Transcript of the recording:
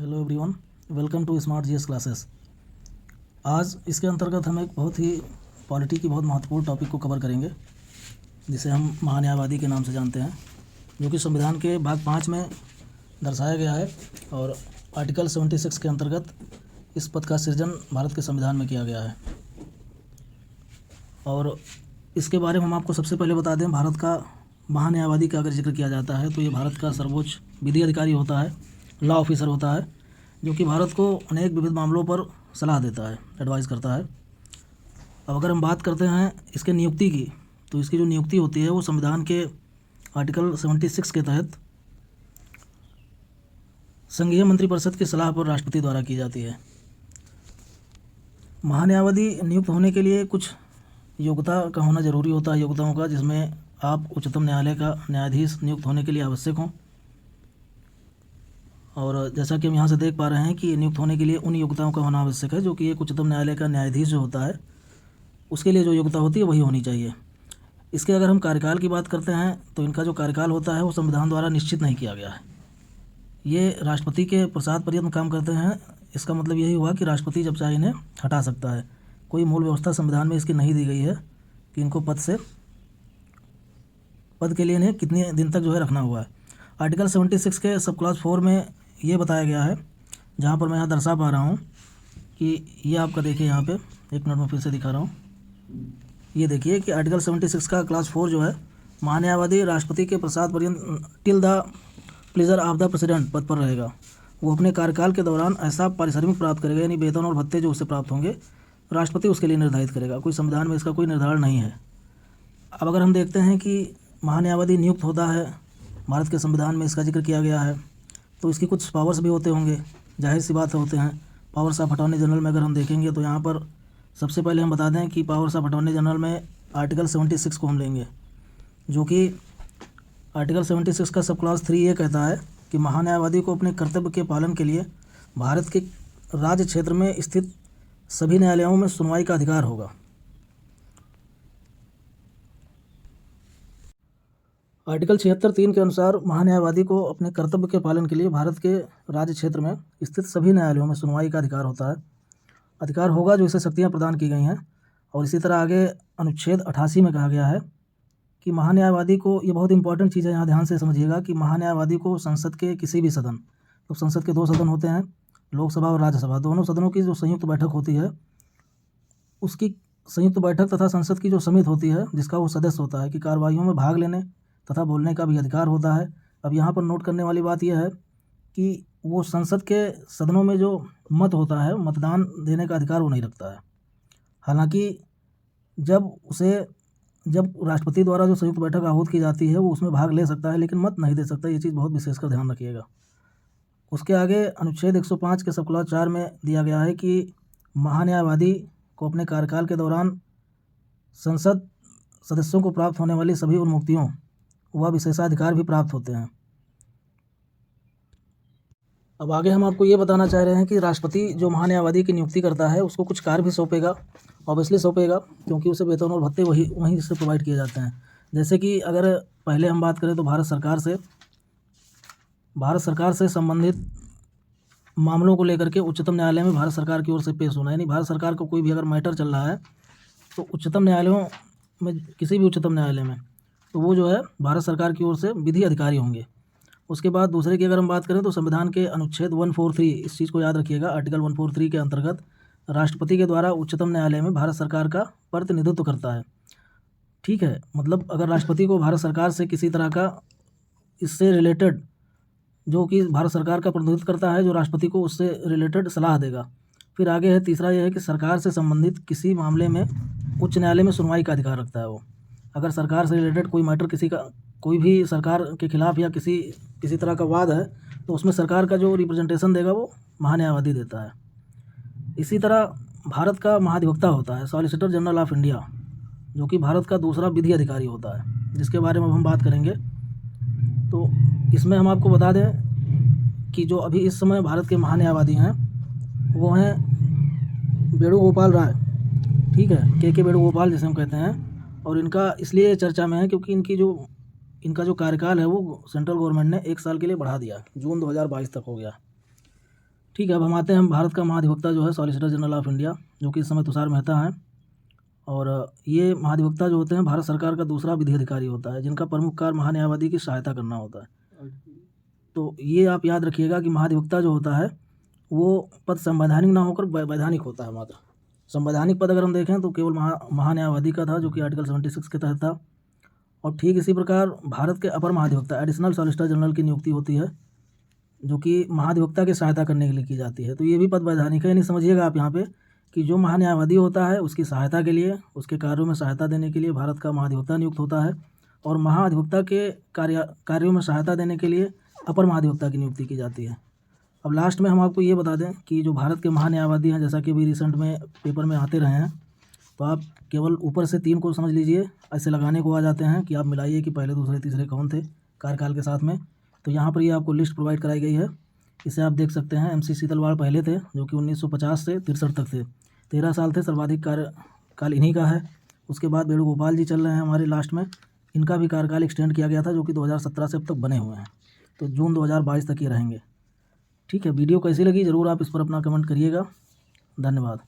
Hello everyone, welcome to smart GS classes. आज इसके अंतर्गत हम एक बहुत ही पॉलिटी की बहुत महत्वपूर्ण टॉपिक को कवर करेंगे, जिसे हम महान्यायवादी के नाम से जानते हैं, जो कि संविधान के भाग 5 में दर्शाया गया है और आर्टिकल 76 के अंतर्गत इस पद का सृजन भारत के संविधान में किया गया है। और इसके बारे में हम आपको सबसे पहले बता दें, भारत का महान्यायवादी का अगर जिक्र किया जाता है तो ये भारत का सर्वोच्च विधि अधिकारी होता है, लॉ ऑफिसर होता है, जो कि भारत को अनेक विविध मामलों पर सलाह देता है, एडवाइस करता है। अब अगर हम बात करते हैं इसके नियुक्ति की, तो इसकी जो नियुक्ति होती है वो संविधान के आर्टिकल 76 के तहत संघीय मंत्रिपरिषद की सलाह पर राष्ट्रपति द्वारा की जाती है। महान्यायवादी नियुक्त होने के लिए कुछ योग्यता का होना जरूरी होता है, योग्यताओं का, जिसमें आप उच्चतम न्यायालय का न्यायाधीश नियुक्त होने के लिए आवश्यक हों। और जैसा कि हम यहाँ से देख पा रहे हैं कि नियुक्त होने के लिए उन योग्यताओं का होना आवश्यक है जो कि एक उच्चतम न्यायालय का न्यायाधीश जो होता है उसके लिए जो योग्यता होती है वही होनी चाहिए। इसके अगर हम कार्यकाल की बात करते हैं तो इनका जो कार्यकाल होता है वो संविधान द्वारा निश्चित नहीं किया गया है। ये राष्ट्रपति के प्रसाद पर्यंत काम करते हैं। इसका मतलब यही हुआ कि राष्ट्रपति जब चाहे इन्हें हटा सकता है। कोई मूल व्यवस्था संविधान में इसकी नहीं दी गई है कि इनको पद के लिए इन्हें कितने दिन तक जो है रखना हुआ है। आर्टिकल 76 के सब क्लॉज 4 में ये बताया गया है, जहाँ पर मैं यहाँ दर्शा पा रहा हूँ कि ये आपका देखिए, यहाँ पे एक मिनट में फिर से दिखा रहा हूँ। ये देखिए कि आर्टिकल 76 का क्लास 4 जो है, महान्यायवादी राष्ट्रपति के प्रसाद पर्यंत till the pleasure of the president पद पर रहेगा। वो अपने कार्यकाल के दौरान ऐसा पारिश्रमिक प्राप्त करेगा, यानी वेतन और भत्ते जो उससे प्राप्त होंगे राष्ट्रपति उसके लिए निर्धारित करेगा। कोई संविधान में इसका कोई निर्धारण नहीं है। अब अगर हम देखते हैं कि महान्यायवादी नियुक्त होता है, भारत के संविधान में इसका जिक्र किया गया है, तो इसकी कुछ पावर्स भी होते होंगे, जाहिर सी बात होते हैं। पावर्स ऑफ अटॉर्नी जनरल में अगर हम देखेंगे तो यहाँ पर सबसे पहले हम बता दें कि पावर्स ऑफ अटॉर्नी जनरल में आर्टिकल 76 को हम लेंगे, जो कि आर्टिकल 76 का सब क्लॉज 3 ये कहता है कि महान्यायवादी को अपने कर्तव्य के पालन के लिए भारत के राज्य क्षेत्र में स्थित सभी न्यायालयों में सुनवाई का अधिकार होगा। आर्टिकल 76(3) के अनुसार महान्यायवादी को अपने कर्तव्य के पालन के लिए भारत के राज्य क्षेत्र में स्थित सभी न्यायालयों में सुनवाई का अधिकार होता है, अधिकार होगा, जो इसे शक्तियाँ प्रदान की गई हैं। और इसी तरह आगे अनुच्छेद 88 में कहा गया है कि महान्यायवादी को, ये बहुत इंपॉर्टेंट चीज़ है, यहाँ ध्यान से समझिएगा, कि महान्यायवादी को संसद के किसी भी सदन, तो संसद के 2 सदन होते हैं, लोकसभा और राज्यसभा, दोनों सदनों की जो संयुक्त बैठक होती है, उसकी संयुक्त बैठक तथा संसद की जो समिति होती है जिसका वो सदस्य होता है, कि कार्रवाइयों में भाग लेने तथा बोलने का भी अधिकार होता है। अब यहाँ पर नोट करने वाली बात यह है कि वो संसद के सदनों में जो मत होता है, मतदान देने का अधिकार वो नहीं रखता है। हालांकि जब राष्ट्रपति द्वारा जो संयुक्त बैठक आहूत की जाती है वो उसमें भाग ले सकता है, लेकिन मत नहीं दे सकता। ये चीज़ बहुत विशेषकर ध्यान रखिएगा। उसके आगे अनुच्छेद 105 के सब क्लॉज 4 में दिया गया है कि महान्यायवादी को अपने कार्यकाल के दौरान संसद सदस्यों को प्राप्त होने वाली सभी उन्मुक्तियों वह विशेषाधिकार भी प्राप्त होते हैं। अब आगे हम आपको ये बताना चाह रहे हैं कि राष्ट्रपति जो महान्यायवादी की नियुक्ति करता है उसको कुछ कार्य भी सौंपेगा, ऑब्वियसली सौंपेगा, क्योंकि उसे वेतन और भत्ते वहीं से प्रोवाइड किए जाते हैं। जैसे कि अगर पहले हम बात करें तो भारत सरकार से संबंधित मामलों को लेकर के उच्चतम न्यायालय में भारत सरकार की ओर से पेश होना, यानी भारत सरकार को कोई भी अगर मैटर चल रहा है तो उच्चतम न्यायालयों में, किसी भी उच्चतम न्यायालय में, तो वो जो है भारत सरकार की ओर से विधि अधिकारी होंगे। उसके बाद दूसरे की अगर हम बात करें तो संविधान के अनुच्छेद 143, इस चीज़ को याद रखिएगा, आर्टिकल 143 के अंतर्गत राष्ट्रपति के द्वारा उच्चतम न्यायालय में भारत सरकार का प्रतिनिधित्व करता है। ठीक है, मतलब अगर राष्ट्रपति को भारत सरकार से किसी तरह का इससे रिलेटेड, जो कि भारत सरकार का प्रतिनिधित्व करता है, जो राष्ट्रपति को उससे रिलेटेड सलाह देगा। फिर आगे है तीसरा, यह है कि सरकार से संबंधित किसी मामले में उच्च न्यायालय में सुनवाई का अधिकार रखता है वो। अगर सरकार से रिलेटेड कोई मैटर, कोई भी सरकार के खिलाफ या किसी तरह का वाद है, तो उसमें सरकार का जो रिप्रेजेंटेशन देगा वो महान्यायवादी देता है। इसी तरह भारत का महाधिवक्ता होता है, सॉलिसिटर जनरल ऑफ इंडिया, जो कि भारत का दूसरा विधि अधिकारी होता है, जिसके बारे में हम बात करेंगे। तो इसमें हम आपको बता दें कि जो अभी इस समय भारत के महान्यायवादी हैं वो हैं वेणुगोपाल राय, ठीक है, के वेणुगोपाल जिसे हम कहते हैं। और इनका इसलिए चर्चा में है क्योंकि इनका जो कार्यकाल है वो सेंट्रल गवर्नमेंट ने 1 साल के लिए बढ़ा दिया, जून 2022 तक हो गया। ठीक है, अब हम आते हैं भारत का महाधिवक्ता जो है सॉलिसिटर जनरल ऑफ इंडिया, जो कि इस समय तुषार मेहता हैं। और ये महाधिवक्ता जो होते हैं भारत सरकार का दूसरा विधि अधिकारी होता है, जिनका प्रमुख कार्य महान्यायवादी की सहायता करना होता है। तो ये आप याद रखिएगा कि महाधिवक्ता जो होता है वो पद संवैधानिक ना होकर वैधानिक होता है मात्र। संवैधानिक पद अगर हम देखें तो केवल महान्यायवादी का था, जो कि आर्टिकल 76 के तहत था। और ठीक इसी प्रकार भारत के अपर महाधिवक्ता एडिशनल सॉलिसिटर जनरल की नियुक्ति होती है, जो कि महाधिवक्ता की सहायता करने के लिए की जाती है। तो ये भी पद वैधानिक है, यानी समझिएगा आप यहाँ पे कि जो महान्यायवादी होता है उसकी सहायता के लिए, उसके कार्यों में सहायता देने के लिए भारत का महाधिवक्ता नियुक्त होता है, और महाधिवक्ता के कार्यों में सहायता देने के लिए अपर महाधिवक्ता की नियुक्ति की जाती है। अब लास्ट में हम आपको ये बता दें कि जो भारत के महान्यायवादी हैं, जैसा कि अभी रिसेंट में पेपर में आते रहे हैं, तो आप केवल ऊपर से 3 को समझ लीजिए, ऐसे लगाने को आ जाते हैं कि आप मिलाइए कि पहले दूसरे तीसरे कौन थे कार्यकाल के साथ में। तो यहाँ पर ये आपको लिस्ट प्रोवाइड कराई गई है, इसे आप देख सकते हैं। MC शीतलवाड़ पहले थे, जो कि 1950 से 63 तक थे, 13 साल थे, सर्वाधिक कार्यकाल इन्हीं का है। उसके बाद वेणुगोपाल जी चल रहे हैं हमारे लास्ट में, इनका भी कार्यकाल एक्सटेंड किया गया था, जो कि 2017 से अब तक बने हुए हैं, तो जून 2022 तक ये रहेंगे। ठीक है, वीडियो कैसी लगी ज़रूर आप इस पर अपना कमेंट करिएगा। धन्यवाद।